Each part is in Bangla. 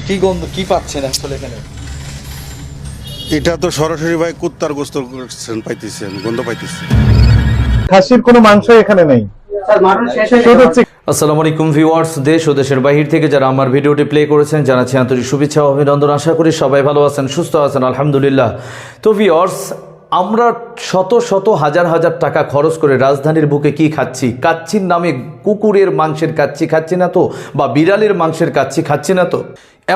কি গন্ধ কি পাচ্ছেন আসলে এখানে? এটা তো সরাসরি ভাই কুত্তার গোস্ত করছেন, পাইতেছেন, গন্ধ পাইতেছি। খাসির কোনো মাংস এখানে নেই। আসসালামু আলাইকুম ভিউয়ার্স, দেশ ও দেশের বাহির থেকে যারা আমার ভিডিওটি প্লে করেছেন জানাচ্ছি আন্তরিক শুভেচ্ছা ও অভিনন্দন। আশা করি সবাই ভালো আছেন, সুস্থ আছেন, আলহামদুলিল্লাহ। তো ভিউয়ার্স, আমরা শত শত হাজার হাজার টাকা খরচ করে রাজধানীর বুকে কি খাচ্ছি? কাচ্চির নামে কুকুরের মাংসের কাচ্চি খাচ্ছি না তো, বা বিড়ালের মাংসের কাচ্চি খাচ্ছি না তো?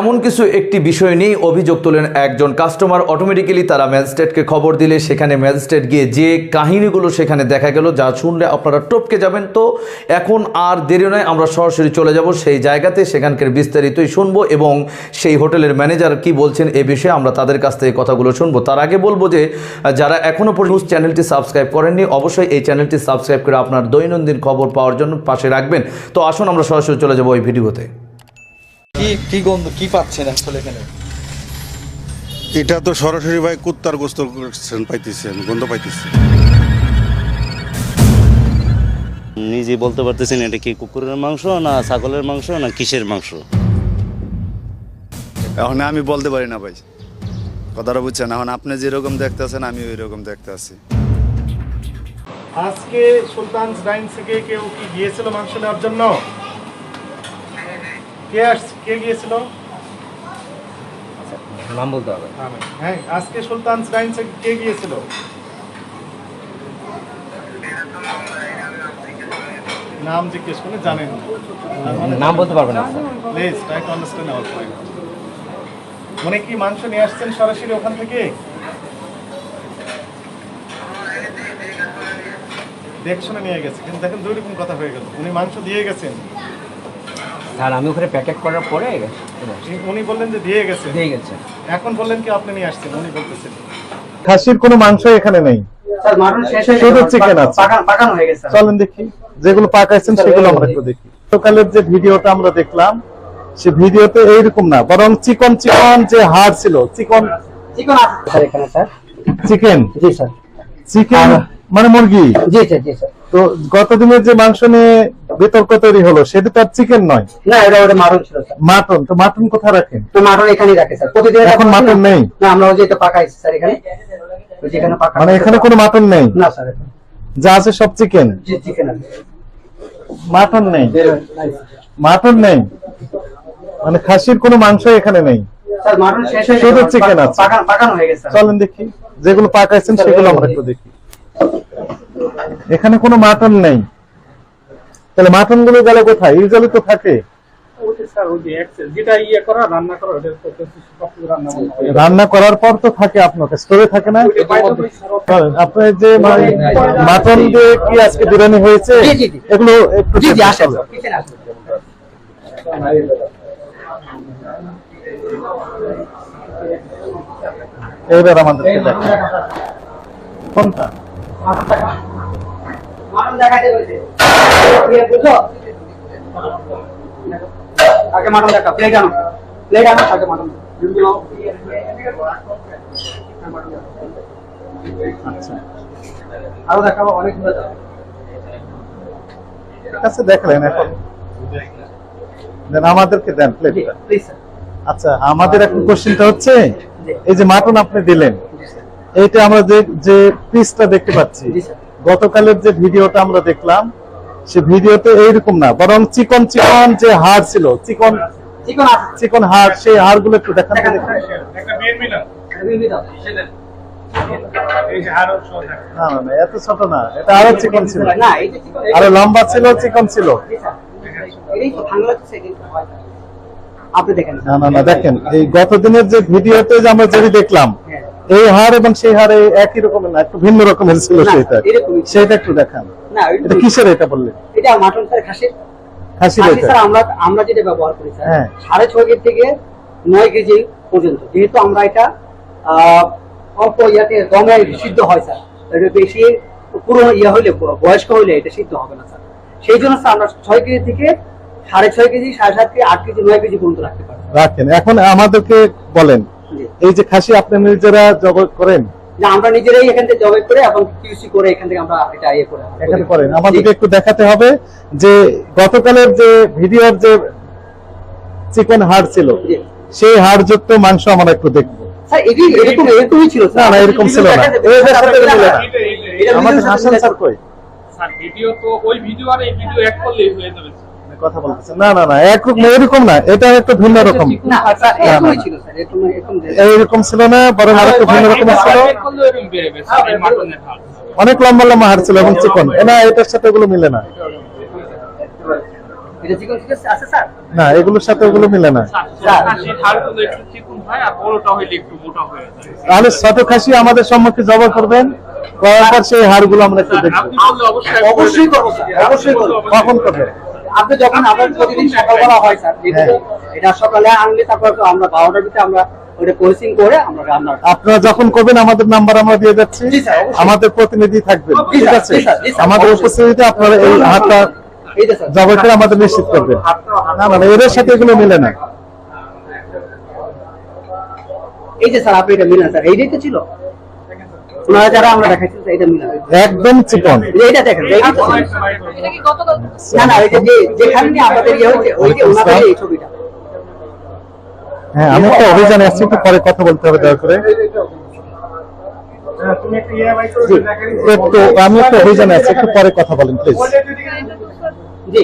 এমন কিছু একটি বিষয় নিয়ে অভিযোগ তোলেন একজন কাস্টমার। অটোমেটিক্যালি তারা ম্যাজিস্ট্রেটকে খবর দিলে সেখানে ম্যাজিস্ট্রেট গিয়ে যে কাহিনীগুলো সেখানে দেখা গেল, যা শুনলে আপনারা টপকে যাবেন। তো এখন আর দেরি নয়, আমরা সরাসরি চলে যাব সেই জায়গাতে, সেখানকার বিস্তারিতই শুনবো এবং সেই হোটেলের ম্যানেজার কি বলছেন এ বিষয়ে আমরা তাদের কাছ থেকে কথাগুলো শুনবো। তার আগে বলবো যে যারা এখনও পর্যন্ত চ্যানেলটি সাবস্ক্রাইব করেননি, অবশ্যই এই চ্যানেলটি সাবস্ক্রাইব করে আপনার দৈনন্দিন খবর পাওয়ার জন্য পাশে রাখবেন। তো আসুন আমরা সরাসরি চলে যাবো ওই ভিডিওতে। কি গন্ধ কি পাচ্ছেন আসলে এখানে? এটা তো সরাসরি ভাই কুত্তার গোস্ত করছেন, পাইতেছেন, গন্ধ পাইতেছি। নিজে বলতে পারতেছেন এটা কি কুকুরের মাংস না ছাগলের মাংস না কিসের মাংস। এখন আমি বলতে পারি না ভাই, কথাটা বুঝছেন। এখন আপনি যেরকম দেখতেছেন আমি ওই রকম দেখতে আছি। আজকে সুলতানস ডাইন থেকে কেউ কি গিয়েছিল মাংস নেওয়ার জন্য? কে গিয়েছিল? নাম বলতে হবে। হ্যাঁ, আজকে সুলতানস ডাইন থেকে কে গিয়েছিল? নাম জিজ্ঞেস করলে জানেন না, নাম বলতে পারবেন না। Please try to understand our point. মানে কি মাংস নিয়ে আসছেন সরাসরি ওখান থেকে? দেখশনে নিয়ে গেছে, কিন্তু দেখেন দুই রকম কথা হয়ে গেল। উনি মাংস দিয়ে গেছেন, আর আমি ওখানে প্যাকেট করার পরে উনি বললেন যে দিয়ে গেছে, দিয়ে গেছে। এখন বললেন কি আপনি নিয়ে আসছেন? উনি বলতেছেন খাসির কোনো মাংস এখানে নেই, স্যার মাটন শেষ হয়ে শুধু গেছে, চিকেন আছে। পাকানো হয়ে গেছে। চলেন দেখি যেগুলো পাকাইছেন সেগুলো আমরা একটু দেখি। সকালের যে ভিডিওটা আমরা দেখলাম সে ভিডিওতে এইরকম না, বরং চিকন চিকন যে হাড় ছিল, চিকন চিকেন আছে স্যার এখানে স্যার। চিকেন। জি স্যার। চিকেন মানে মুরগি। জি স্যার, জি স্যার। তো গতদিনের যে মাংস নিয়ে বিতর্ক তৈরি হলো সেটা তো আর চিকেন নয়, না এটা মাটন ছিল স্যার। মাটন। তো মাটন কোথায় রাখেন? তো মাটন এখানেই রাখে স্যার, প্রতিদিন। এখন মাটন নেই? না, আমরা ওই যে এটা পাকাইছি স্যার এখানে, ওই যেখানে পাকা। মানে এখানে কোনো মাটন নেই? না স্যার, যা আছে সব চিকেন। জি চিকেন আছে, মাটন নেই? মাটন নেই মানে খাসির কোনো মাংস এখানে নেই, স্যার মাটন শেষ হয়ে শুধু গেছে, চিকেন আছে। পাকানো হয়ে গেছে। চলেন দেখি যেগুলো পাকাইছেন সেগুলো আমরা একটু দেখি। এখানে কোনো মাটন নেই, তাহলে মাটন গুলো গেল কোথায়? ইউজুয়ালি তো থাকে রান্না করার পর তো থাকে, আপনার স্টোরে থাকে না? আপনার যে মাটন দিয়ে কি আজকে বিরিয়ানি হয়েছে এগুলো একটু আসে চিকেন আছে। এইবার আমাদেরকে দেখেন কোনটা মাটন দেখাইতে বলছে, বুঝছো? আগে মাটন দেখা, প্লেট আনো আগে মাটন। আচ্ছা আরো দেখাবো অনেক সুন্দর। কাছে দেখলেন, এখন দেন আমাদেরকে দেন প্লেটটা। Please sir. আচ্ছা, আমাদের এখন কোশ্চেনটা হচ্ছে এই যে মাটন আপনি দিলেন, এইটা আমরা যে পিসটা দেখতে পাচ্ছি, গতকালের যে ভিডিওটা আমরা দেখলাম সে ভিডিওতে এইরকম না, বরং চিকন চিকন যে হাড় ছিল, চিকন চিকেন আছে, চিকন হাড়, সেই হাড় গুলো একটু দেখান তো দেখি। না না না, এত ছোট না, এটা আরো চিকন ছিল, না এই যে চিকেন, আরো লম্বা ছিল, চিকন ছিল। এই তো ভাঙা লাগছে কিন্তু আপনি দেখেন। না না না, দেখেন এই গতদিনের যে ভিডিওতে যে আমরা যেটি দেখলাম, এই হাড় এবং সেই হাড় একই রকমের না, একটু ভিন্ন রকমের ছিল সেটা একটু দেখান। না এটা কিসের? এটা বললেন এটা মাটন স্যার, খাসির। খাসির। এটা স্যার আমরা যেটা ব্যবহার করি স্যার, হ্যাঁ। 6.5 কেজি থেকে 9 কেজি পর্যন্ত, যেহেতু আমরা এটা অল্প ইয়াতে দমে সিদ্ধ হয় স্যার, এটা বেশি পুরো হইলে, পুরো বয়স্ক হইলে এটা সিদ্ধ হবে না স্যার। সেই জন্য স্যার আমরা 6 কেজি থেকে 6.5 কেজি, 7.5 কেজি, 8 কেজি, 9 কেজি পর্যন্ত রাখতে পারি। রাখেন। এখন আমাদেরকে বলেন, এই যে খাসি আপনি নিজেরা জবাই করেন? না, আমরা নিজেরাই এখান থেকে জবাই করে এবং কিউসি করে এখান থেকে আমরা এটা করে এখানে করেন। আমাদেরকে একটু দেখাতে হবে যে গতকালের যে ভিডিওর যে চিকেন হাড় ছিল সেই হাড়যুক্ত মাংস আমরা একটু দেখবো। স্যার এরকমই ছিল না না, এরকম ছিল না, এদের সাথে মিলে না। এটা আমাদের হাসান স্যার কই? স্যার ভিডিও তো ওই ভিডিও আর এই ভিডিও এক করলেই হয়ে যাবে স্যার। কথা বলতেছেন না না না, একরকম এরকম না, এটা একটু ভিন্ন রকম। না স্যার এরকমই ছিল স্যার, এরকম এইরকম ছিল না, বরং আরেকটু ভিন্ন রকম ছিল। এক করলেও এরকম বেরোবে স্যার এই মাটনের হাড়। অনেক লম্বা লম্বা হাড় ছিল এবং চিকন। না, এটার সাথে ওগুলো মিলে না। এটা চিকন ঠিক আছে স্যার? না, এগুলোর সাথে ওগুলো মিলে না। স্যার খাসির হাড়গুলো একটু চিকন হয় আর বড়টা হইলে একটু মোটা হয়ে যায়। তাহলে ছোট খাসি আমাদের সম্মুখে জবাই করবেন, করার পর সেই হাড়গুলো আমরা একটু দেখবো। আপনি বললে অবশ্যই করবো স্যার, অবশ্যই করবো। কখন করবেন? আপনি যখন আপনার প্রতিদিন সকালবেলা হয় স্যার, এটা সকালে আনলে তারপর তো আমরা 12টার ভিতরে আমরা ওটা পলিসিং করে আমরা রান্না। আপনারা যখন করবেন আমাদের নাম্বার আমরা দিয়ে যাচ্ছি, জি স্যার, অবশ্যই। আমাদের প্রতিনিধি থাকবেন, জি ঠিক স্যার, আছে? জি স্যার, জি স্যার, আমাদের অবশ্যই। উপস্থিতিতে আপনারা এই হাতটা এই যে স্যার জবাই করে আমাদের নিশ্চিত করবেন। না না, এদের সাথে এগুলো মিলে না। এই যে স্যার আপনি এটা মিলান স্যার, এইটাই তো ছিল ওনারা যারা আমরা দেখাচ্ছি স্যার, এটা মিলান একদম চিকন। এইটা দেখেন, এইটা তো ছিল। না না, ওইটা যেখানে নিয়ে আমাদের ইয়ে হয়েছে ওই যে ওনাদের এই ছবিটা। হ্যাঁ, আমি একটা অভিযানে আসছি, একটু পরে কথা বলতে হবে দয়া করে। একটু আমি একটা অভিযানে আছি, একটু পরে কথা বলেন প্লিজ। জি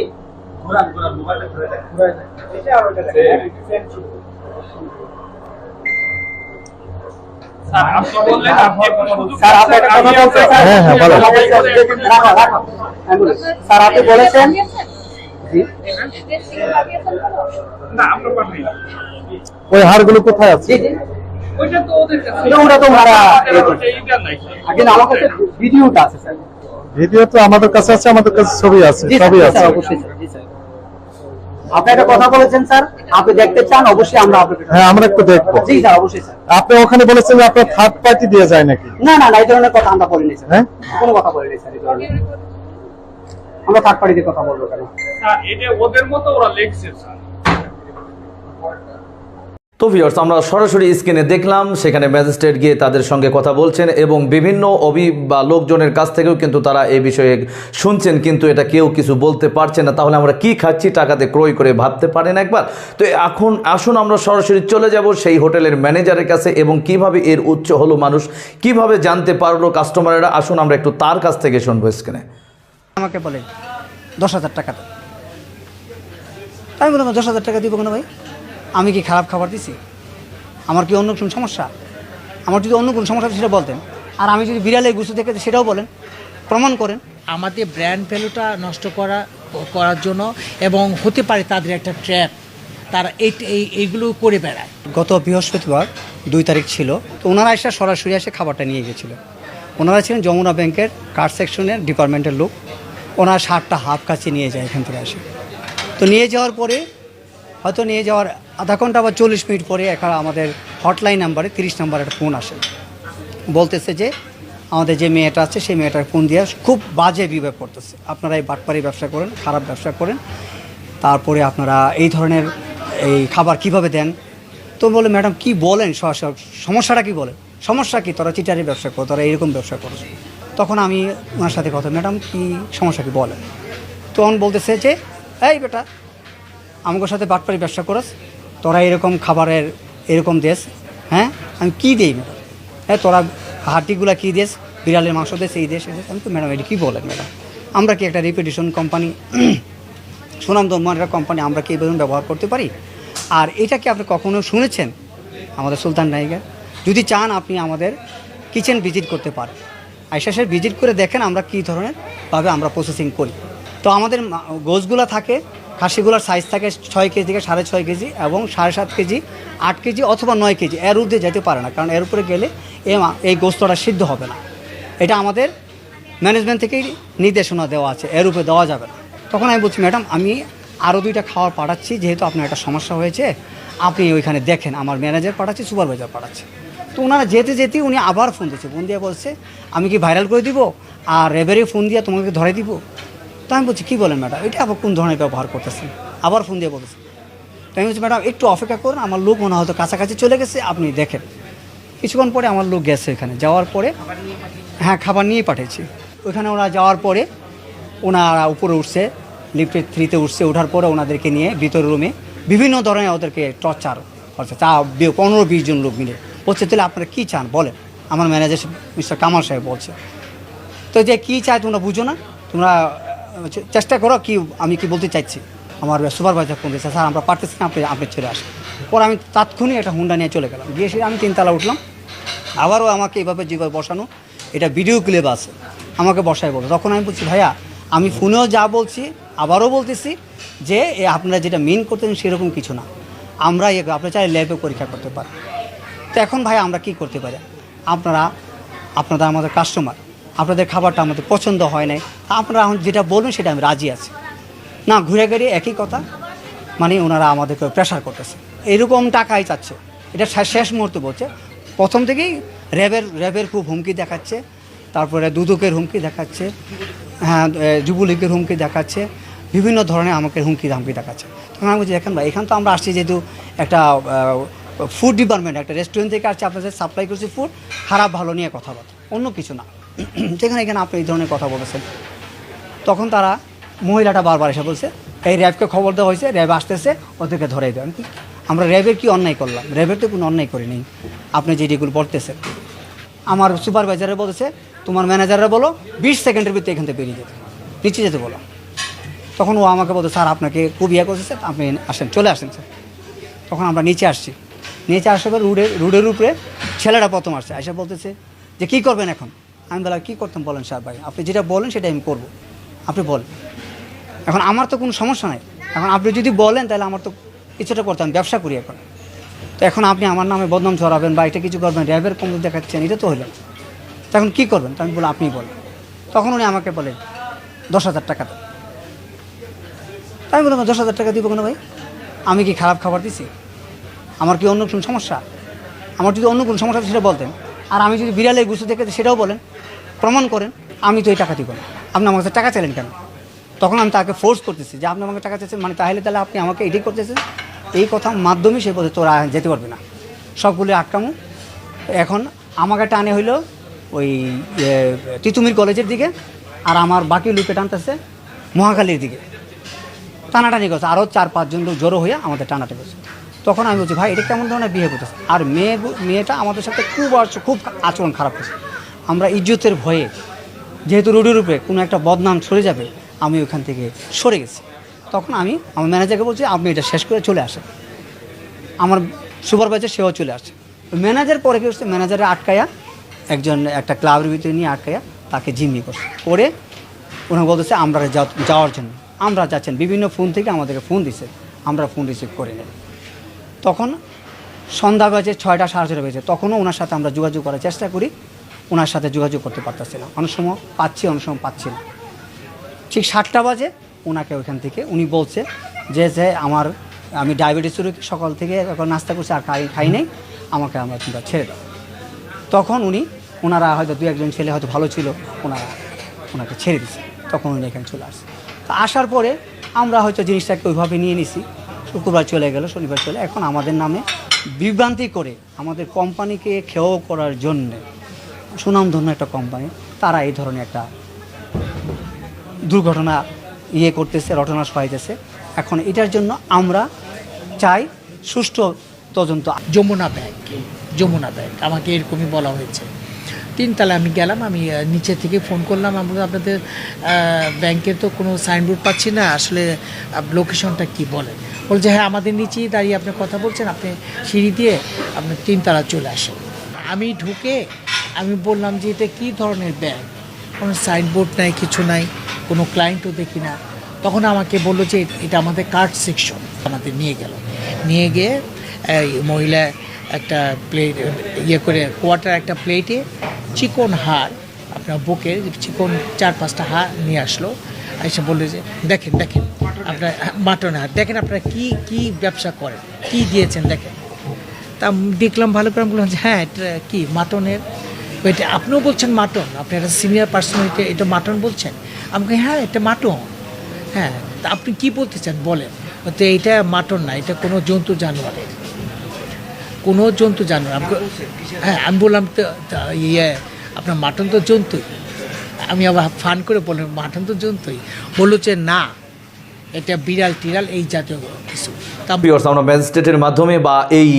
স্যার আপনি বললেন আপনি শুধু স্যার আপনি একটা কথা বলছেন স্যার। হ্যাঁ, হ্যাঁ, বলেন। রাখো, রাখো। আমি বলি, স্যার আপনি বলেছেন জি না আমরা পাঠাই ওই হাড়গুলো কোথায় আছে? জি জি ওইটা তো ওদের কাছে ওটা তো ওনারা এইটা নাই আগে আমার কাছে ভিডিওটা আছে স্যার। ভিডিও তো আমাদের কাছে আছে, আমাদের কাছে ছবি আছে, জি সবই স্যার, আছে। অবশ্যই স্যার, জি স্যার। আপনি একটা কথা বলেছেন স্যার, আপনি দেখতে চান অবশ্যই আমরা আপনাকে। হ্যাঁ, আমরা একটু দেখবো। জি স্যার, অবশ্যই স্যার। আপনি ওখানে বলেছেন যে আপনার থার্ড পার্টি দিয়ে যায় নাকি? না না না, এই ধরনের কথা আমরা বলিনি স্যার। হ্যাঁ? কোনো কথা বলিনি স্যার এই ধরনের। আমরা থার্ড পার্টিতে কথা বলবো কেন? স্যার এটা ওদের মতো ওরা লেখছে স্যার। তো ভিউয়ার্স, আমরা সরাসরি স্ক্রিনে দেখলাম সেখানে ম্যাজিস্ট্রেট গিয়ে তাদের সঙ্গে কথা বলছেন এবং বিভিন্ন বা লোকজনের কাছ থেকেও কিন্তু তারা এই বিষয়ে শুনছেন, কিন্তু এটা কেউ কিছু বলতে পারছে না। তাহলে আমরা কি খাচ্ছি টাকাতে ক্রয় করে, ভাবতে পারেন একবার? তো এখন আসুন আমরা সরাসরি চলে যাব সেই হোটেলের ম্যানেজারের কাছে এবং কিভাবে এর উচ্চ হলো মানুষ কিভাবে জানতে পারলো কাস্টমারেরা। আসুন আমরা একটু তার কাছ থেকে শুনবো স্ক্রিনে। আমাকে বলে 10,000 টাকা দেন। আমি বললাম 10,000 টাকা দিব কেন ভাই? আমি কি খারাপ খাবার দিছি? আমার কি অন্য কোনো সমস্যা? আমার যদি অন্য কোনো সমস্যা সেটা বলতেন। আর আমি যদি বিড়ালের গুছু থেকে সেটাও বলেন, প্রমাণ করেন। আমাদের ব্র্যান্ড ভ্যালুটা নষ্ট করার জন্য এবং হতে পারে তাদের একটা ট্র্যাপ, তারা এইগুলো করে বেড়ায়। গত বৃহস্পতিবার 2 তারিখ ছিল, তো ওনারা এসে সরাসরি এসে খাবারটা নিয়ে গেছিলো। ওনারা ছিলেন যমুনা ব্যাংকের কার্ড সেকশনের ডিপার্টমেন্টের লোক। ওনার 60টা হাফ কাছে নিয়ে যায় এখান থেকে আসে। তো নিয়ে যাওয়ার পরে হয়তো নিয়ে যাওয়ার আধা ঘন্টা বা 40 মিনিট পরে একটা আমাদের হটলাইন নাম্বারে 30 নাম্বার একটা ফোন আসে, বলতেছে যে আমাদের যে মেয়েটা আছে সেই মেয়েটার ফোন দিয়ে খুব বাজে বিহেভ করতেছে, আপনারা এই বাটপারি ব্যবসা করেন, খারাপ ব্যবসা করেন, তারপরে আপনারা এই ধরনের এই খাবার কিভাবে দেন। তো বলে ম্যাডাম কি বলেন, সমস্যাটা কি বলেন? সমস্যা কি? তোরা চিটারি ব্যবসা করো, তোরা এরকম ব্যবসা করো। তখন আমি ওনার সাথে কথা, ম্যাডাম কি সমস্যা কি বলেন? তখন বলতেছে যে এই বেটা আমাদের সাথে বাটপারি ব্যবসা করস, তোরা এরকম খাবারের এরকম দেশ, হ্যাঁ আমি কী দিই ম্যাডাম? হ্যাঁ তোরা হাড্ডিগুলা কী দেশ, বিড়ালের মাংস দেশ, এই দেশ। আমি তো ম্যাডাম এটা কী বলেন ম্যাডাম? আমরা কি একটা রেপুটেশন কোম্পানি, সুনামধন্য একটা কোম্পানি, আমরা কি এভাবে ব্যবহার করতে পারি? আর এটা কি আপনি কখনো শুনেছেন আমাদের সুলতান নাইগার? যদি চান আপনি আমাদের কিচেন ভিজিট করতে পারেন, আইসাসের ভিজিট করে দেখেন আমরা কী ধরনের ভাবে আমরা প্রসেসিং করি। তো আমাদের গোশগুলো থাকে, খাসিগুলোর সাইজ থাকে 6 কেজি থেকে 6.5 কেজি এবং 7.5 কেজি, 8 কেজি অথবা 9 কেজি, এর ঊর্ধ্বে যেতে পারে না, কারণ এর উপরে গেলে এই গোস্তটা সিদ্ধ হবে না। এটা আমাদের ম্যানেজমেন্ট থেকেই নির্দেশনা দেওয়া আছে, এর উপরে দেওয়া যাবে না। তখন আমি বলছি ম্যাডাম আমি আরও 2টা খাবার পাঠাচ্ছি, যেহেতু আপনার একটা সমস্যা হয়েছে আপনি ওইখানে দেখেন, আমার ম্যানেজার পাঠাচ্ছি, সুপারভাইজার পাঠাচ্ছে। তো ওনারা যেতে উনি আবার ফোন দিচ্ছে, ফোন দিয়ে বলছে আমি কি ভাইরাল করে দিব আর রেবেরে ফোন দিয়ে তোমাকে ধরে দিব। তো আমি বলছি কী বলেন ম্যাডাম, এটা আবার কোন ধরনের ব্যবহার করতেছেন? আবার ফোন দিয়ে বলতেছে। তো আমি বলছি ম্যাডাম একটু অপেক্ষা করুন, আমার লোক মনে হয়তো কাছাকাছি চলে গেছে, আপনি দেখেন। কিছুক্ষণ পরে আমার লোক গেছে এখানে, যাওয়ার পরে হ্যাঁ খাবার নিয়ে পাঠিয়েছি। ওইখানে ওরা যাওয়ার পরে ওনারা উপরে উঠছে, লিফটে 3-তে উঠছে, ওঠার পরে ওনাদেরকে নিয়ে ভিতর রুমে বিভিন্ন ধরনের ওদেরকে টর্চার খরচা 15-20 জন লোক মিলে বলছে, তাহলে আপনারা কী চান বলেন। আমার ম্যানেজার মিস্টার কামাল সাহেব বলছে, তো যে কী চায় তোমরা বুঝো না, তোমরা চেষ্টা করো কি আমি কি বলতে চাইছি। আমার সুপারভাইজার ফোন দিয়েছে, স্যার আমরা পারতেছি না, আপনি চলে আসেন। পরে আমি তাৎক্ষণিক একটা হুন্ডা নিয়ে চলে গেলাম, গিয়ে সে আমি 3 তলা উঠলাম। আবারও আমাকে এইভাবে যেভাবে বসানো, এটা ভিডিও ক্লিপ আছে, আমাকে বসায় বলো। তখন আমি বলছি, ভাইয়া আমি ফোনেও যা বলছি আবারও বলতেছি যে আপনারা যেটা মেন করতেন সেরকম কিছু না, আমরা আপনারা চাইলে ল্যাবে পরীক্ষা করতে পারেন। তো এখন ভাই আমরা কি করতে পারি, আপনারা আমাদের কাস্টমার, আপনাদের খাবারটা আমাদের পছন্দ হয় নাই, আপনারা যেটা বলবেন সেটা আমি রাজি আছি না। ঘুরে ঘুরে একই কথা, মানে ওনারা আমাদেরকে প্রেশার করতেছে, এরকম টাকাই চাচ্ছে। এটা শেষ মুহূর্তে বলছে, প্রথম থেকেই র্যাবের খুব হুমকি দেখাচ্ছে, তারপরে দুদকের হুমকি দেখাচ্ছে, হ্যাঁ যুবলীগের হুমকি দেখাচ্ছে, বিভিন্ন ধরনের আমাকে হুমকি দেখাচ্ছে। তখন আমি বলছি, দেখেন ভাই এখানে তো আমরা আসছি যেহেতু একটা ফুড ডিপার্টমেন্ট, একটা রেস্টুরেন্ট থেকে আসছি, আপনাদের সাপ্লাই করছি ফুড, খারাপ ভালো নিয়ে কথাবার্তা, অন্য কিছু না। যেখানে এখানে আপনি এই ধরনের কথা বলেছেন। তখন তারা মহিলাটা বারবার এসে বলছে, এই র্যাবকে খবর দেওয়া হয়েছে, র্যাব আসতেছে, ওদেরকে ধরে দেন। আমরা র্যাবের কি অন্যায় করলাম? র্যাবের তো কোনো অন্যায় করিনি, আপনি যেগুলো বলতেছেন। আমার সুপারভাইজারে বলেছে, তোমার ম্যানেজাররা বলো 20 সেকেন্ডের ভিতরে এখান থেকে বেরিয়ে যেতে, নিচে যেতে বলো। তখন ও আমাকে বলতো, স্যার আপনাকে খুব ইয়ে করতেছে, আপনি আসেন, চলে আসেন স্যার। তখন আমরা নিচে আসছি, নিচে আসার পর রোডের উপরে ছেলেটা প্রথম আসছে, এসে বলতেছে যে কী করবেন এখন। আমি বললাম, কী করতাম বলেন স্যার ভাই, আপনি যেটা বলেন সেটা আমি করবো, আপনি বলেন। এখন আমার তো কোনো সমস্যা নাই, এখন আপনি যদি বলেন তাহলে আমার তো কিছুটা করতাম, ব্যবসা করি এখন। তো এখন আপনি আমার নামে বদনাম ছড়াবেন বা এটা কিছু করবেন, র্যাবের কমপ্লেন দেখাচ্ছেন, এটা তো হলো। তখন কী করবেন? তো আমি বললাম, আপনি বলেন। তখন উনি আমাকে বলে 10,000 টাকা দেন। আমি বললাম, 10,000 টাকা দিব কেন ভাই? আমি কি খারাপ খাবার দিছি? আমার কি অন্য কোনো সমস্যা? আমার যদি অন্য কোনো সমস্যা সেটা বলতেন। আর আমি যদি বিড়ালের গুছু দেখে সেটাও বলেন, প্রমাণ করেন। আমি তো এই টাকা দিব না, আপনি আমার কাছে টাকা চাইলেন কেন? তখন আমি তাকে ফোর্স করতেছি যে আপনি আমাকে টাকা চাইছেন, মানে তাহলে আপনি আমাকে এটাই করতেছেন। এই কথার মাধ্যমে সে বলছে, তোরা যেতে পারবে না, সবগুলো আটকামো। এখন আমাকে টানে হইলো ওই তিতুমির কলেজের দিকে, আর আমার বাকি লোকে টানতেছে মহাখালীর দিকে। টানাটানি করছে, আরও 4-5 জন লোক জড়ো হয়ে আমাদের টানাটা করছে। তখন আমি বলছি, ভাই এটা কেমন ধরনের বিহেভ করতেছে? আর মেয়েটা আমাদের সাথে খুব আচরণ খারাপ করছে। আমরা ইজ্জতের ভয়ে, যেহেতু রোডের উপরে কোনো একটা বদনাম ছড়ে যাবে, আমি ওখান থেকে সরে গেছি। তখন আমি আমার ম্যানেজারকে বলছি, আপনি এটা শেষ করে চলে আসেন। আমার সুপারভাইজার সেও চলে আসে। ম্যানেজার পরে কি করছে, ম্যানেজারে আটকায়া একটা ক্লাবের ভিতরে নিয়ে আটকায়া তাকে জিম্মি করছে। করে ওনাকে বলতেছে আমরা যাওয়ার জন্য। আমরা যাচ্ছেন, বিভিন্ন ফোন থেকে আমাদেরকে ফোন দিছে, আমরা ফোন রিসিভ করে নেব। তখন সন্ধ্যা বাজে 6টা 6:30 বেজে, তখনও ওনার সাথে আমরা যোগাযোগ করার চেষ্টা করি, ওনার সাথে যোগাযোগ করতে পারতেছি না। অনেক সময় পাচ্ছি, অনেক সময় পাচ্ছি না। ঠিক 7টা বাজে ওনাকে ওইখান থেকে উনি বলছে যে আমি ডায়াবেটিস রোগী, সকাল থেকে এখন নাস্তা করছি আর খাই নাই, আমাকে তোমরা ছেড়ে দাও। তখন ওনারা হয়তো 2-1 ছেলে হয়তো ভালো ছিল, ওনাকে ছেড়ে দিচ্ছে। তখন উনি এখানে চলে আসছে। তো আসার পরে আমরা হয়তো জিনিসটাকে ওইভাবে নিয়ে নিছি। শুক্রবার চলে গেল, শনিবার চলে, এখন আমাদের নামে বিভ্রান্তি করে আমাদের কোম্পানিকে খেয়েও করার জন্যে, সুনামধন্য একটা কোম্পানি, তারা এই ধরনের একটা দুর্ঘটনা করতেছে, রটনা সহাইতেছে। এখন এটার জন্য আমরা চাই সুষ্ঠু তদন্ত। যমুনা ব্যাংক আমাকে এরকমই বলা হয়েছে। 3 তলা আমি গেলাম, আমি নিচে থেকে ফোন করলাম, আমরা আপনাদের ব্যাংকের তো কোনো সাইনবোর্ড পাচ্ছি না, আসলে লোকেশনটা কি বলেন? বলছে হ্যাঁ আমাদের নিচেই দাঁড়িয়ে আপনি কথা বলছেন, আপনি সিঁড়ি দিয়ে আপনি 3 তলা চলে আসেন। আমি ঢুকে আমি বললাম যে এটা কী ধরনের ব্যাংক, কোনো সাইনবোর্ড নাই, কিছু নাই, কোনো ক্লায়েন্টও দেখি না। তখন আমাকে বললো যে এটা আমাদের কার্ড সেকশন। আমাদের নিয়ে গিয়ে মহিলা একটা প্লেট করে কোয়ার্টার একটা প্লেটে চিকন হাড়, আপনার বুকের চিকন 4-5টা হাড় নিয়ে আসলো। এসে বললো যে দেখেন আপনার মাটন হাড়, দেখেন আপনারা কি ব্যবসা করেন, কি দিয়েছেন দেখেন। তা দেখলাম ভালো করে, বললাম যে হ্যাঁ এটা কি মাটনের, এটা আপনিও বলছেন মাটন, আপনি একটা সিনিয়র পার্সোনালিটি, এটা মাটন বলছেন? আমাকে হ্যাঁ এটা মাটন। হ্যাঁ তা আপনি কী বলতে চান বলেন? তো এইটা মাটন না, এটা কোনো জন্তু জানোয়ারের, কোনো জন্তু জানোয়ার। হ্যাঁ আমি বললাম তো আপনার মাটন তো জন্তুই। আমি আবার ফান করে বললাম মাটন তো জন্তুই। বললো যে না এটা বিড়াল টিড়াল এই জাতীয় কিছু। ভিউয়ার্স, আমরা ম্যাজিস্ট্রেটের মাধ্যমে বা এই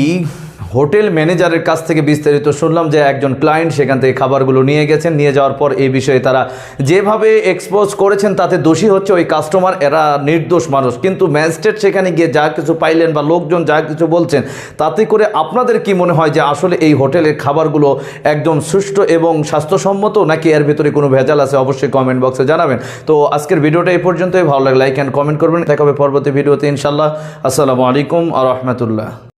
হোটেল ম্যানেজারের কাছ থেকে বিস্তারিত শুনলাম যে একজন ক্লায়েন্ট সেখান থেকে খাবারগুলো নিয়ে গেছেন, নিয়ে যাওয়ার পর এই বিষয়ে তারা যেভাবে এক্সপোজ করেছেন তাতে দোষী হচ্ছে ওই কাস্টমার, এরা নির্দোষ মানুষ। কিন্তু ম্যাজিস্ট্রেট সেখানে গিয়ে যা কিছু পাইলেন বা লোকজন যা কিছু বলছেন, তাতে করে আপনাদের কি মনে হয় যে আসলে এই হোটেলের খাবারগুলো একদম সুষ্ঠু এবং স্বাস্থ্যসম্মত, নাকি এর ভিতরে কোনো ভেজাল আছে? অবশ্যই কমেন্ট বক্সে জানাবেন। তো আজকের ভিডিওটা এই পর্যন্তই। ভালো লাগে লাইক অ্যান্ড কমেন্ট করবেন। দেখা হবে পরবর্তী ভিডিওতে ইনশাল্লাহ। আসসালামু আলাইকুম আ রহমতুল্লাহ।